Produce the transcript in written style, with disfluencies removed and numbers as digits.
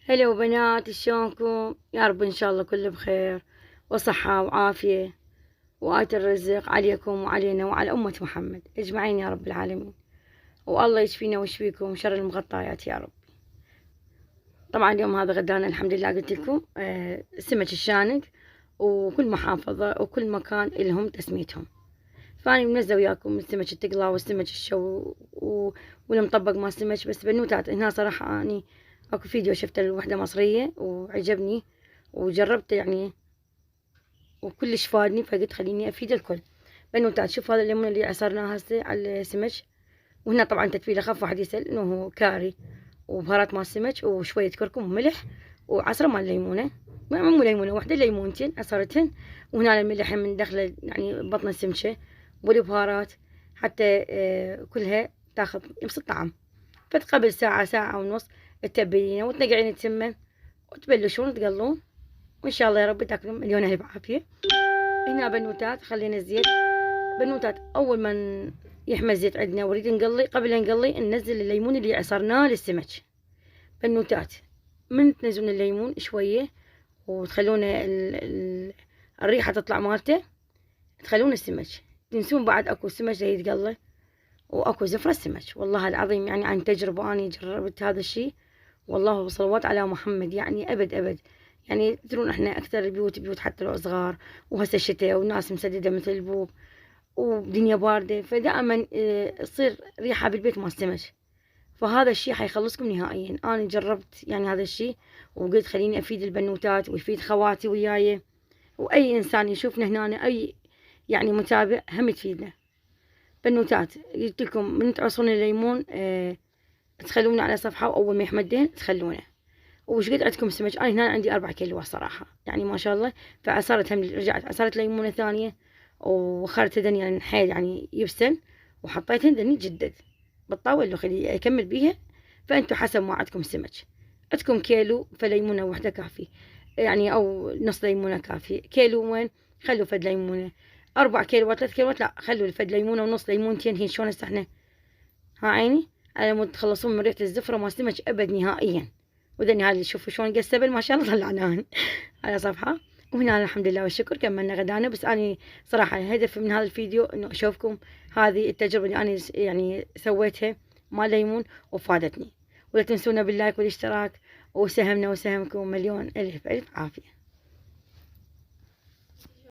هلا وبنات، شلونكم؟ يا رب ان شاء الله كله بخير وصحة وعافية وآية الرزق عليكم وعلينا وعلى أمة محمد اجمعين يا رب العالمين. والله يشفينا ويشفيكم شر المغطيات يا رب. طبعا اليوم هذا غدانا الحمد لله، قلت لكم سمك الشانق، وكل محافظة وكل مكان لهم تسميتهم. فاني منزله وياكم السمك التقلى والسمك الشو والمطبق مال السمك. بس بنوتات هنا صراحة اني اكو فيديو شفته لوحدة مصرية وعجبني وجربته يعني وكلش فادني، فقلت خليني افيد الكل. بنوتات شوف هذا الليمون اللي عصرناه هسه على السمك، وهنا طبعا تتبيله خف. واحد يسأل انه هو كاري وبهارات مال السمك وشوية كركم وملح وعصرة مال ليمونة، مو ليمونة واحدة، ليمونتين عصرتهن. وهنا الملح من داخله يعني بطن السمكة والبهارات حتى كلها تاخذ نفس الطعم. فتقبل ساعة ساعة ونص تتبلينه وتنقعين تسمن وتبلشون تقلون، وإن شاء الله يا رب تاكلون مليون ألف عافية. هنا بنوتات خلينا الزيت. بنوتات أول ما يحمى الزيت عندنا وريد نقلي، قبل لا نقلي ننزل الليمون اللي عصرناه للسمك. بنوتات من تنزلون الليمون شوية وتخلونه الريحة تطلع مالته، تخلون السمك. تنسون بعد اكو سمك يتقلى واكو زفرة السمك. والله العظيم يعني عن تجربة اني جربت هذا الشيء، والله صلوات على محمد. يعني ابد يعني تدرون احنا اكثر البيوت بيوت حتى لو صغار، وهسه الشتاء والناس مسددة مثل البوب ودنيا باردة، فدائما تصير ريحة بالبيت مال السمك. فهذا الشيء حيخلصكم نهائيا. انا جربت يعني هذا الشيء وقلت خليني افيد البنوتات ويفيد خواتي وياي، واي انسان يشوفنا هنا اي يعني متابع هم تفيدنا. بنوتات قلت لكم من تعصرون الليمون تخلونه على صفحة، وأول ما يحمدين تخلونه. وش قد عندكم سمك؟ أنا هنا عندي 4 كيلو صراحة يعني ما شاء الله. فعصرت هم رجعت عصرت ليمونة ثانية وخرت دنيا حيل يعني يبسن، وحطيتهن دني جدد بالطاولة اللي خلي أكمل بيها. فأنتوا حسب ما عندكم سمك. عندكم كيلو فليمونة واحدة كافي يعني، أو نص ليمونة كافي. كيلو وين خلوا فد ليمونة. 4 كيلوات 3 كيلوات لا، خلوا الفد ليمونة ونص ليمونتين. هي شلون هسه احنا ها عيني على مود تخلصون من ريحة الزفرة ما سمك أبد نهائيا. وذني هذا شوفوا شلون قسبل ما شاء الله طلعناهن على صفحة. وهنا الحمد لله والشكر كملنا غدانا. بس أنا صراحة الهدف من هذا الفيديو إنه أشوفكم هذه التجربة اللي أنا يعني سويتها مال ليمون وفادتني. ولا تنسونا باللايك والاشتراك، وسهمنا وسهمكم مليون ألف عافية.